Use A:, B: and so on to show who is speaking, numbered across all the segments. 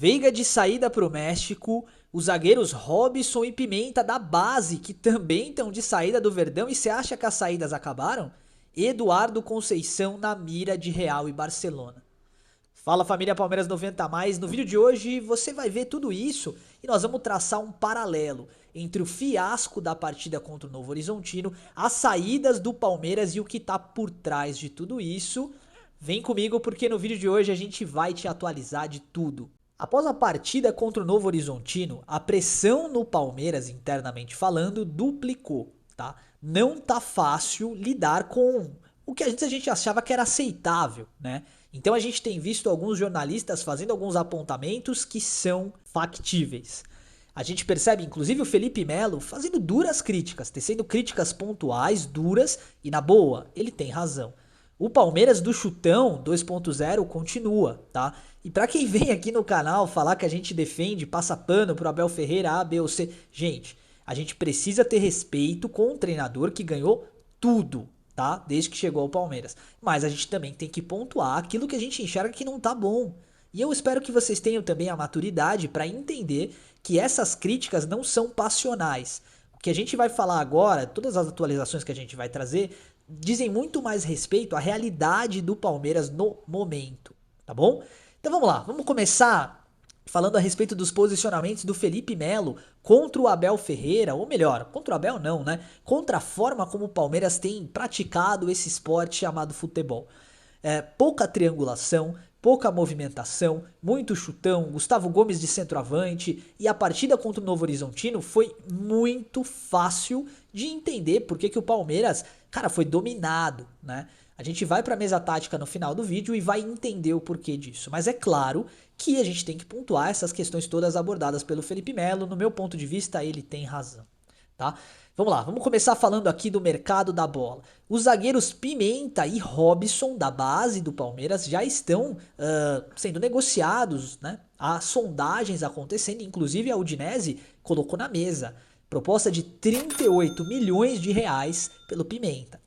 A: Veiga de saída para o México, os zagueiros Robson e Pimenta da base, que também estão de saída do Verdão, e você acha que as saídas acabaram? Eduardo Conceição na mira de Real e Barcelona. Fala família Palmeiras 90 a mais. No vídeo de hoje você vai ver tudo isso e nós vamos traçar um paralelo entre o fiasco da partida contra o Novo Horizontino, as saídas do Palmeiras e o que tá por trás de tudo isso. Vem comigo porque no vídeo de hoje a gente vai te atualizar de tudo. Após a partida contra o Novo Horizontino, a pressão no Palmeiras, internamente falando, duplicou, tá? Não tá fácil lidar com o que a gente achava que era aceitável, né? Então a gente tem visto alguns jornalistas fazendo alguns apontamentos que são factíveis. A gente percebe inclusive o Felipe Melo fazendo duras críticas, tecendo críticas pontuais, duras e na boa, ele tem razão. O Palmeiras do Chutão 2.0 continua, tá? E pra quem vem aqui no canal falar que a gente defende, passa pano pro Abel Ferreira A, B ou C, gente, a gente precisa ter respeito com um treinador que ganhou tudo, tá? Desde que chegou ao Palmeiras. Mas a gente também tem que pontuar aquilo que a gente enxerga que não tá bom. E eu espero que vocês tenham também a maturidade para entender que essas críticas não são passionais. O que a gente vai falar agora, todas as atualizações que a gente vai trazer, dizem muito mais respeito à realidade do Palmeiras no momento, tá bom? Então vamos lá, vamos começar falando a respeito dos posicionamentos do Felipe Melo contra o Abel Ferreira, ou melhor, contra o Abel não, né? Contra a forma como o Palmeiras tem praticado esse esporte chamado futebol. Pouca triangulação, pouca movimentação, muito chutão, Gustavo Gomes de centroavante, e a partida contra o Novo Horizontino foi muito fácil de entender porque que o Palmeiras, cara, foi dominado, né? A gente vai para a mesa tática no final do vídeo e vai entender o porquê disso. Mas é claro que a gente tem que pontuar essas questões todas abordadas pelo Felipe Melo. No meu ponto de vista, ele tem razão, tá? Vamos lá, vamos começar falando aqui do mercado da bola. Os zagueiros Pimenta e Robson, da base do Palmeiras, já estão sendo negociados, né? Há sondagens acontecendo, inclusive a Udinese colocou na mesa proposta de 38 milhões de reais pelo Pimenta.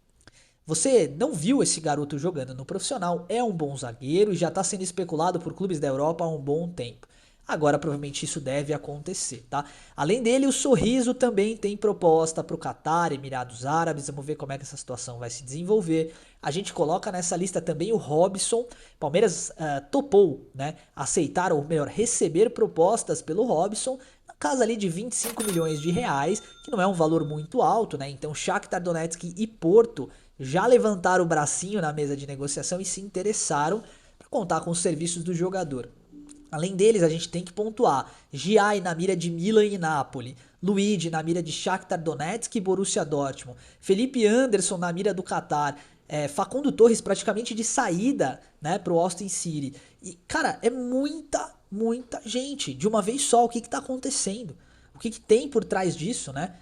A: Você não viu esse garoto jogando no profissional, é um bom zagueiro e já está sendo especulado por clubes da Europa há um bom tempo. Agora provavelmente isso deve acontecer, tá? Além dele, o Sorriso também tem proposta para o Catar, Emirados Árabes, vamos ver como é que essa situação vai se desenvolver. A gente coloca nessa lista também o Robson. Palmeiras topou, né, aceitar ou melhor, receber propostas pelo Robson, na casa ali de 25 milhões de reais, que não é um valor muito alto, né? Então Shakhtar Donetsk e Porto já levantaram o bracinho na mesa de negociação e se interessaram para contar com os serviços do jogador. Além deles, a gente tem que pontuar Giai na mira de Milan e Napoli, Luigi na mira de Shakhtar Donetsk e Borussia Dortmund, Felipe Anderson na mira do Qatar, Facundo Torres praticamente de saída, né, pro Austin City. E, cara, é muita gente de uma vez só. O que tá acontecendo? O que tem por trás disso, né?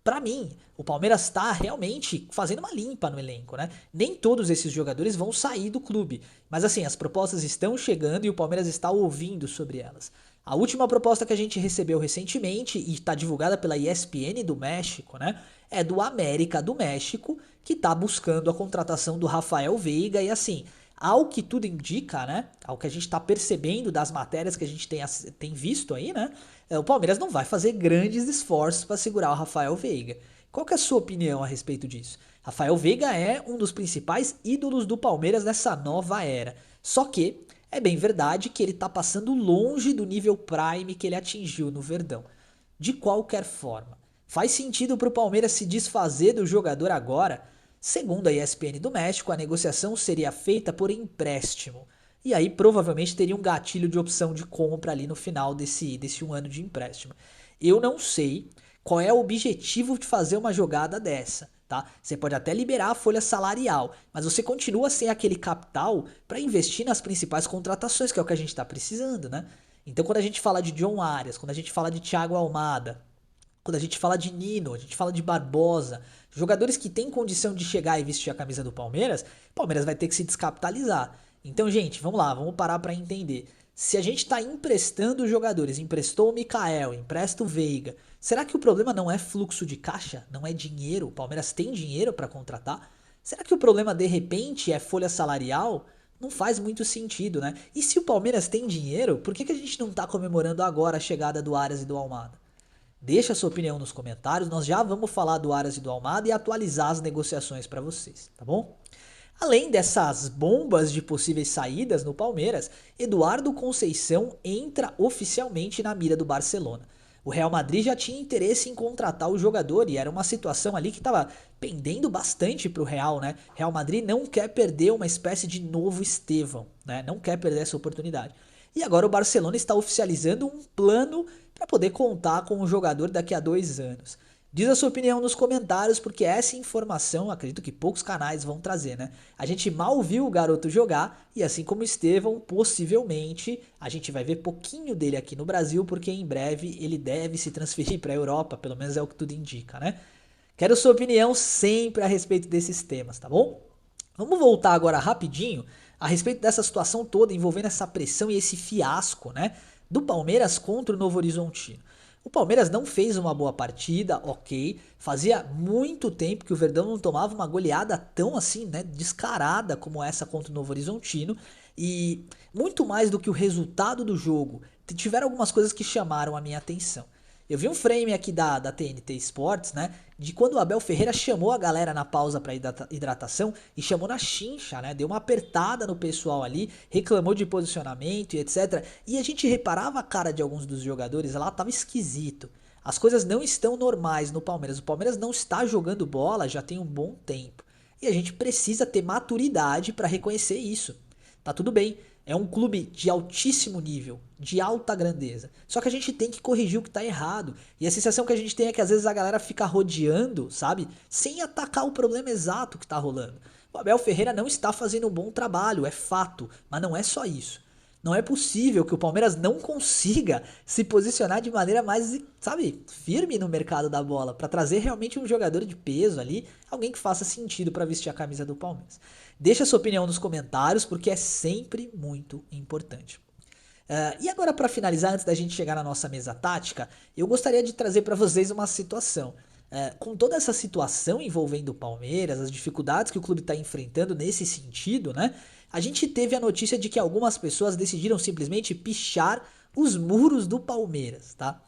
A: Pra mim, o Palmeiras está realmente fazendo uma limpa no elenco, né? Nem todos esses jogadores vão sair do clube, mas assim, as propostas estão chegando e o Palmeiras está ouvindo sobre elas. A última proposta que a gente recebeu recentemente e está divulgada pela ESPN do México, né? É do América do México, que está buscando a contratação do Rafael Veiga e assim, ao que tudo indica, né? Ao que a gente está percebendo das matérias que a gente tem visto aí, né? O Palmeiras não vai fazer grandes esforços para segurar o Rafael Veiga. Qual que é a sua opinião a respeito disso? Rafael Veiga é um dos principais ídolos do Palmeiras nessa nova era. Só que é bem verdade que ele está passando longe do nível prime que ele atingiu no Verdão. De qualquer forma, faz sentido para o Palmeiras se desfazer do jogador agora? Segundo a ESPN do México, a negociação seria feita por empréstimo. E aí provavelmente teria um gatilho de opção de compra ali no final desse um ano de empréstimo. Eu não sei qual é o objetivo de fazer uma jogada dessa, tá? Você pode até liberar a folha salarial, mas você continua sem aquele capital para investir nas principais contratações, que é o que a gente está precisando, né? Então quando a gente fala de John Arias, quando a gente fala de Thiago Almada, quando a gente fala de Nino, a gente fala de Barbosa, jogadores que têm condição de chegar e vestir a camisa do Palmeiras, o Palmeiras vai ter que se descapitalizar. Então, gente, vamos lá, vamos parar para entender. Se a gente está emprestando jogadores, emprestou o Mikael, empresta o Veiga, será que o problema não é fluxo de caixa? Não é dinheiro? O Palmeiras tem dinheiro para contratar? Será que o problema, de repente, é folha salarial? Não faz muito sentido, né? E se o Palmeiras tem dinheiro, por que que a gente não tá comemorando agora a chegada do Arias e do Almada? Deixa a sua opinião nos comentários, nós já vamos falar do Arias e do Almada e atualizar as negociações para vocês, tá bom? Além dessas bombas de possíveis saídas no Palmeiras, Eduardo Conceição entra oficialmente na mira do Barcelona. O Real Madrid já tinha interesse em contratar o jogador e era uma situação ali que estava pendendo bastante para o Real, né? Real Madrid não quer perder uma espécie de novo Estevão, né? Não quer perder essa oportunidade. E agora o Barcelona está oficializando um plano para poder contar com o jogador daqui a 2 anos. Diz a sua opinião nos comentários, porque essa informação acredito que poucos canais vão trazer, né? A gente mal viu o garoto jogar e assim como o Estevão, possivelmente a gente vai ver pouquinho dele aqui no Brasil, porque em breve ele deve se transferir para a Europa, pelo menos é o que tudo indica, né? Quero sua opinião sempre a respeito desses temas, tá bom? Vamos voltar agora rapidinho a respeito dessa situação toda envolvendo essa pressão e esse fiasco, né, do Palmeiras contra o Novo Horizontino. O Palmeiras não fez uma boa partida, ok. Fazia muito tempo que o Verdão não tomava uma goleada tão assim, né, descarada como essa contra o Novo Horizontino. E muito mais do que o resultado do jogo, tiveram algumas coisas que chamaram a minha atenção. Eu vi um frame aqui da TNT Sports, né? De quando o Abel Ferreira chamou a galera na pausa para hidratação e chamou na chincha, né? Deu uma apertada no pessoal ali, reclamou de posicionamento e etc. E a gente reparava a cara de alguns dos jogadores lá, tava esquisito. As coisas não estão normais no Palmeiras. O Palmeiras não está jogando bola já tem um bom tempo. E a gente precisa ter maturidade para reconhecer isso. Tá tudo bem. É um clube de altíssimo nível, de alta grandeza. Só que a gente tem que corrigir o que tá errado. E a sensação que a gente tem é que às vezes a galera fica rodeando, sabe? Sem atacar o problema exato que tá rolando. O Abel Ferreira não está fazendo um bom trabalho, é fato. Mas não é só isso. Não é possível que o Palmeiras não consiga se posicionar de maneira mais, sabe, firme no mercado da bola, para trazer realmente um jogador de peso ali, alguém que faça sentido para vestir a camisa do Palmeiras. Deixa sua opinião nos comentários, porque é sempre muito importante. E agora, para finalizar, antes da gente chegar na nossa mesa tática, eu gostaria de trazer para vocês uma situação. Com toda essa situação envolvendo o Palmeiras, as dificuldades que o clube está enfrentando nesse sentido, né? A gente teve a notícia de que algumas pessoas decidiram simplesmente pichar os muros do Palmeiras, tá?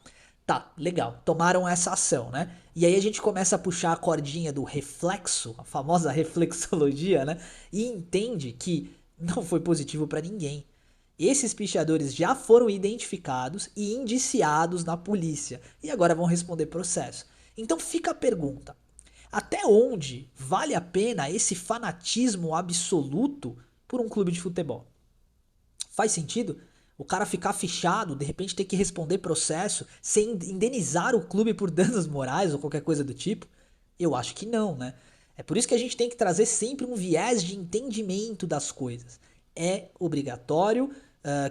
A: Tá, legal, tomaram essa ação, né? E aí a gente começa a puxar a cordinha do reflexo, a famosa reflexologia, né? E entende que não foi positivo para ninguém. Esses pichadores já foram identificados e indiciados na polícia e agora vão responder processo. Então fica a pergunta: até onde vale a pena esse fanatismo absoluto por um clube de futebol? Faz sentido? O cara ficar fichado, de repente ter que responder processo, sem indenizar o clube por danos morais ou qualquer coisa do tipo? Eu acho que não, né? É por isso que a gente tem que trazer sempre um viés de entendimento das coisas. É obrigatório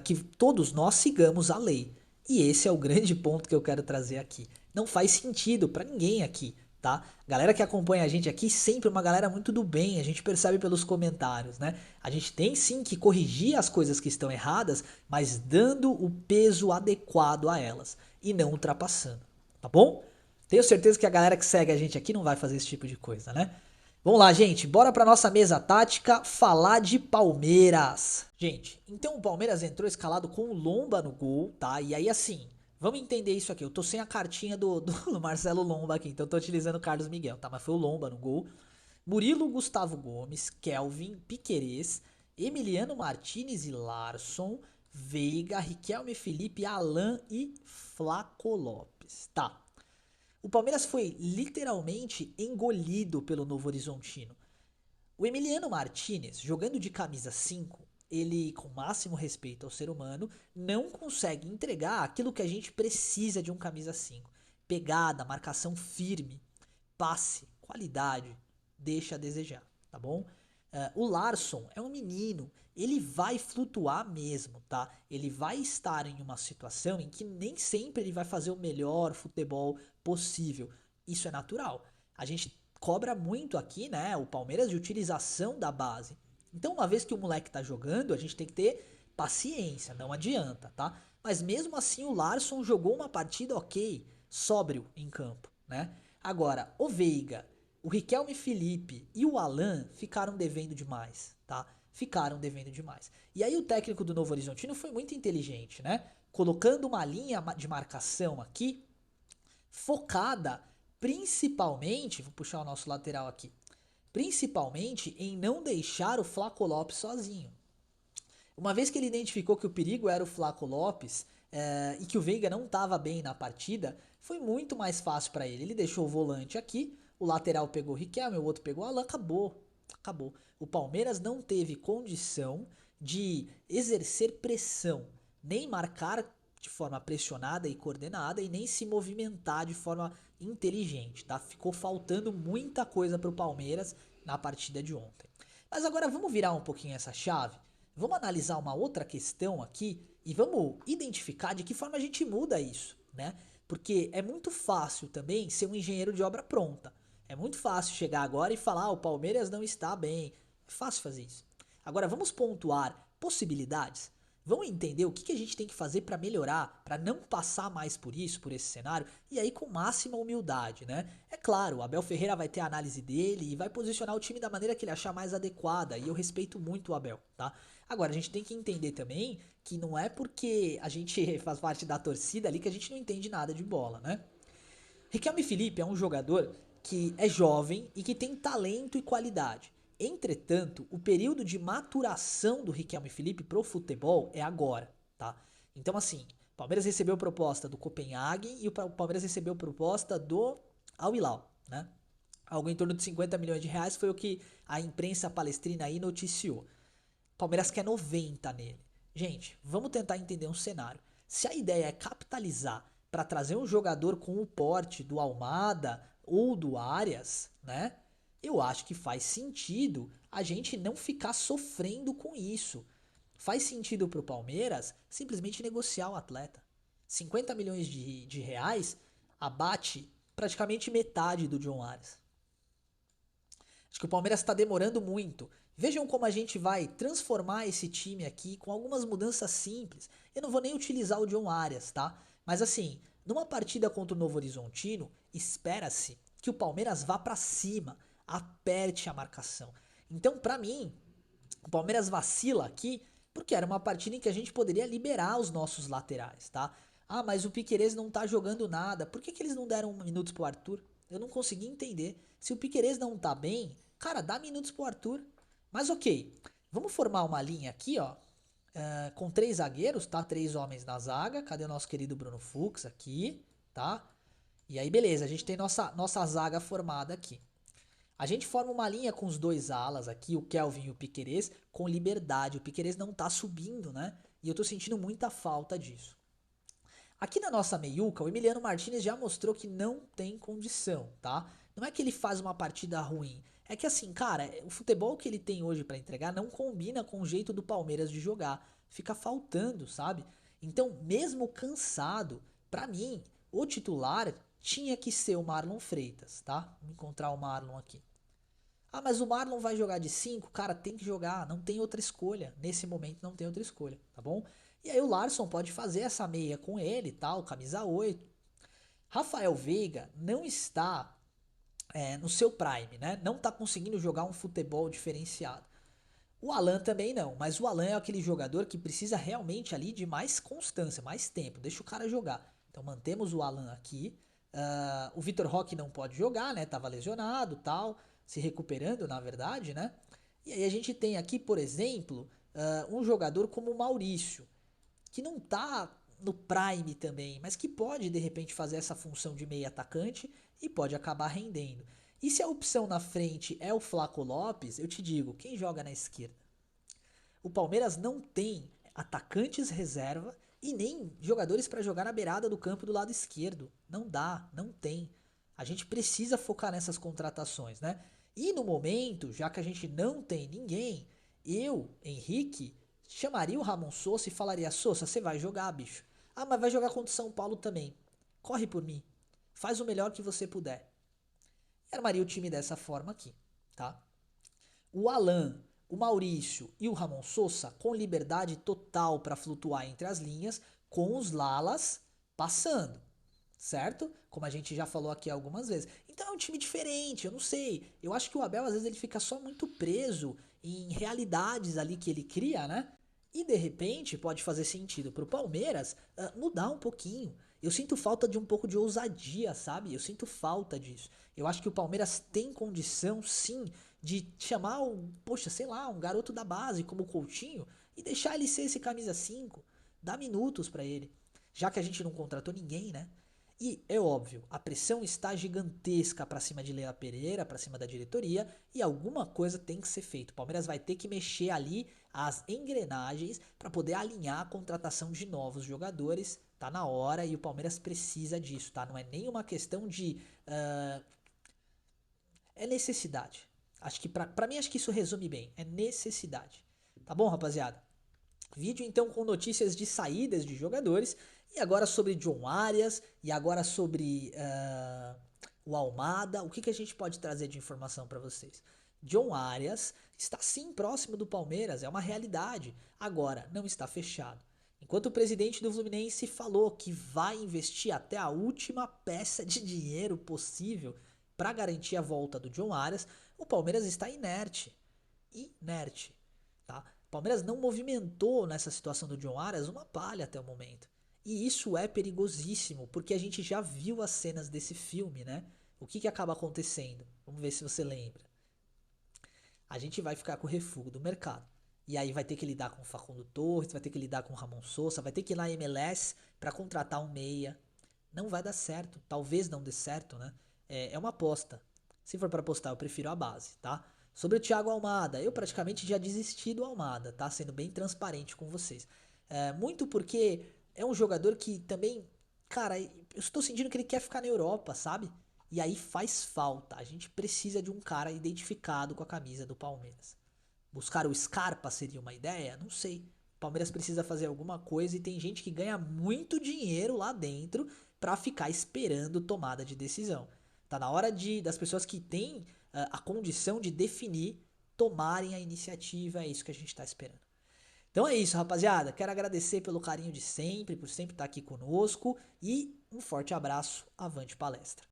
A: que todos nós sigamos a lei. E esse é o grande ponto que eu quero trazer aqui. Não faz sentido para ninguém aqui, tá? Galera que acompanha a gente aqui, sempre uma galera muito do bem, a gente percebe pelos comentários, né? A gente tem sim que corrigir as coisas que estão erradas, mas dando o peso adequado a elas e não ultrapassando, tá bom? Tenho certeza que a galera que segue a gente aqui não vai fazer esse tipo de coisa, né? Vamos lá, gente, bora pra nossa mesa tática falar de Palmeiras. Gente, então o Palmeiras entrou escalado com o Lomba no gol, tá? E aí assim, vamos entender isso aqui. Eu tô sem a cartinha do Marcelo Lomba aqui, então tô utilizando o Carlos Miguel, tá? Mas foi o Lomba no gol. Murilo, Gustavo Gomes, Kelvin, Piquerez, Emiliano Martinez e Larson, Veiga, Riquelme, Felipe, Alan e Flaco Lopes. Tá. O Palmeiras foi literalmente engolido pelo Novo Horizontino. O Emiliano Martinez, jogando de camisa 5, ele, com máximo respeito ao ser humano, não consegue entregar aquilo que a gente precisa de um camisa 5. Pegada, marcação firme, passe, qualidade, deixa a desejar, tá bom? O Larson é um menino, ele vai flutuar mesmo, tá? Ele vai estar em uma situação em que nem sempre ele vai fazer o melhor futebol possível. Isso é natural. A gente cobra muito aqui, né, o Palmeiras de utilização da base. Então, uma vez que o moleque tá jogando, a gente tem que ter paciência, não adianta, tá? Mas mesmo assim o Larson jogou uma partida ok, sóbrio em campo, né? Agora, o Veiga, o Riquelme Felipe e o Alan ficaram devendo demais, tá? ficaram devendo demais. E aí o técnico do Novo Horizontino foi muito inteligente, né? Colocando uma linha de marcação aqui, focada principalmente, vou puxar o nosso lateral aqui, principalmente em não deixar o Flaco Lopes sozinho. Uma vez que ele identificou que o perigo era o Flaco Lopes e que o Veiga não estava bem na partida, foi muito mais fácil para ele. Ele deixou o volante aqui, o lateral pegou o Riquelme, o outro pegou o Alan, acabou. Acabou. O Palmeiras não teve condição de exercer pressão, nem marcar de forma pressionada e coordenada e nem se movimentar de forma inteligente, tá? Ficou faltando muita coisa para o Palmeiras na partida de ontem. Mas agora vamos virar um pouquinho essa chave. Vamos analisar uma outra questão aqui e vamos identificar de que forma a gente muda isso, né? Porque é muito fácil também ser um engenheiro de obra pronta. É muito fácil chegar agora e falar, o Palmeiras não está bem. É fácil fazer isso. Agora vamos pontuar possibilidades. Vamos entender o que a gente tem que fazer para melhorar, para não passar mais por isso, por esse cenário, e aí com máxima humildade, né? É claro, o Abel Ferreira vai ter a análise dele e vai posicionar o time da maneira que ele achar mais adequada, e eu respeito muito o Abel, tá? Agora, a gente tem que entender também que não é porque a gente faz parte da torcida ali que a gente não entende nada de bola, né? Riquelme Felipe é um jogador que é jovem e que tem talento e qualidade. Entretanto, o período de maturação do Riquelme Felipe pro futebol é agora, tá? Então, assim, o Palmeiras recebeu proposta do Copenhagen e o Palmeiras recebeu proposta do Al Hilal, né? Algo em torno de 50 milhões de reais foi o que a imprensa palestrina aí noticiou. Palmeiras quer 90 nele. Gente, vamos tentar entender um cenário. Se a ideia é capitalizar para trazer um jogador com o porte do Almada ou do Arias, né? Eu acho que faz sentido a gente não ficar sofrendo com isso. Faz sentido para o Palmeiras simplesmente negociar o atleta. 50 milhões de reais abate praticamente metade do John Arias. Acho que o Palmeiras está demorando muito. Vejam como a gente vai transformar esse time aqui com algumas mudanças simples. Eu não vou nem utilizar o John Arias, tá? Mas assim, numa partida contra o Novo Horizontino, espera-se que o Palmeiras vá para cima, aperte a marcação. Então, para mim, o Palmeiras vacila aqui porque era uma partida em que a gente poderia liberar os nossos laterais, tá? Ah, mas o Piquerez não tá jogando nada. Por que eles não deram minutos pro Arthur? Eu não consegui entender. Se o Piquerez não tá bem, cara, dá minutos pro Arthur. Mas ok, vamos formar uma linha aqui, ó. Com três zagueiros, tá? Três homens na zaga. Cadê o nosso querido Bruno Fux aqui, tá? E aí, beleza, a gente tem nossa zaga formada aqui. A gente forma uma linha com os dois alas aqui, o Kelvin e o Piquerez, com liberdade. O Piquerez não tá subindo, né? E eu tô sentindo muita falta disso. Aqui na nossa meiuca, o Emiliano Martinez já mostrou que não tem condição, tá? Não é que ele faz uma partida ruim. É que assim, cara, o futebol que ele tem hoje pra entregar não combina com o jeito do Palmeiras de jogar. Fica faltando, sabe? Então, mesmo cansado, pra mim, o titular tinha que ser o Marlon Freitas, tá? Vou encontrar o Marlon aqui. Ah, mas o Marlon vai jogar de 5, cara, tem que jogar, não tem outra escolha. Nesse momento não tem outra escolha, tá bom? E aí o Larson pode fazer essa meia com ele, tal, camisa 8. Rafael Veiga não está no seu prime, né? Não tá conseguindo jogar um futebol diferenciado. O Alan também não, mas o Alan é aquele jogador que precisa realmente ali de mais constância, mais tempo. Deixa o cara jogar. Então mantemos o Alan aqui. O Vitor Roque não pode jogar, né? Tava lesionado, tal, se recuperando, na verdade, né? E aí a gente tem aqui, por exemplo, um jogador como o Maurício, que não tá no prime também, mas que pode de repente fazer essa função de meio atacante e pode acabar rendendo. E se a opção na frente é o Flaco Lopes, eu te digo, quem joga na esquerda? O Palmeiras não tem atacantes reserva e nem jogadores para jogar na beirada do campo do lado esquerdo. Não dá, não tem. A gente precisa focar nessas contratações, né? E no momento, já que a gente não tem ninguém, eu, Henrique, chamaria o Ramon Sousa e falaria: Sousa, você vai jogar, bicho. Ah, mas vai jogar contra o São Paulo também. Corre por mim. Faz o melhor que você puder. E armaria o time dessa forma aqui, tá? O Alan, o Maurício e o Ramon Sousa com liberdade total para flutuar entre as linhas, com os Lalas passando, certo? Como a gente já falou aqui algumas vezes. Então é um time diferente, eu não sei. Eu acho que o Abel às vezes ele fica só muito preso em realidades ali que ele cria, né? E de repente pode fazer sentido pro Palmeiras mudar um pouquinho. Eu sinto falta de um pouco de ousadia, sabe? Eu sinto falta disso. Eu acho que o Palmeiras tem condição, sim, de chamar poxa, sei lá, um garoto da base como o Coutinho e deixar ele ser esse camisa 5. Dá minutos pra ele. Já que a gente não contratou ninguém, né? E é óbvio, a pressão está gigantesca para cima de Leila Pereira, para cima da diretoria, e alguma coisa tem que ser feito. O Palmeiras vai ter que mexer ali as engrenagens para poder alinhar a contratação de novos jogadores. Tá na hora e o Palmeiras precisa disso, tá? Não é nenhuma questão de. É necessidade. Acho que pra mim, acho que isso resume bem. É necessidade. Tá bom, rapaziada? Vídeo então com notícias de saídas de jogadores e agora sobre John Arias e agora sobre o Almada. O que, que a gente pode trazer de informação para vocês? John Arias está sim próximo do Palmeiras, é uma realidade. Agora, não está fechado. Enquanto o presidente do Fluminense falou que vai investir até a última peça de dinheiro possível para garantir a volta do John Arias, o Palmeiras está inerte. Inerte. Tá? O Palmeiras não movimentou nessa situação do John Arias uma palha até o momento. E isso é perigosíssimo, porque a gente já viu as cenas desse filme, né? O que, que acaba acontecendo? Vamos ver se você lembra. A gente vai ficar com o refúgio do mercado. E aí vai ter que lidar com o Facundo Torres, vai ter que lidar com o Ramon Sousa, vai ter que ir lá na MLS para contratar um meia. Não vai dar certo. Talvez não dê certo, né? É uma aposta. Se for para apostar, eu prefiro a base, tá? Sobre o Thiago Almada, eu praticamente já desisti do Almada, tá? Sendo bem transparente com vocês. Muito porque é um jogador que também, cara, eu estou sentindo que ele quer ficar na Europa, sabe? E aí faz falta. A gente precisa de um cara identificado com a camisa do Palmeiras. Buscar o Scarpa seria uma ideia? Não sei. O Palmeiras precisa fazer alguma coisa e tem gente que ganha muito dinheiro lá dentro para ficar esperando tomada de decisão. Tá na hora das pessoas que têm a condição de definir tomarem a iniciativa. É isso que a gente está esperando. Então é isso, rapaziada. Quero agradecer pelo carinho de sempre, por sempre estar aqui conosco e um forte abraço. Avante palestra.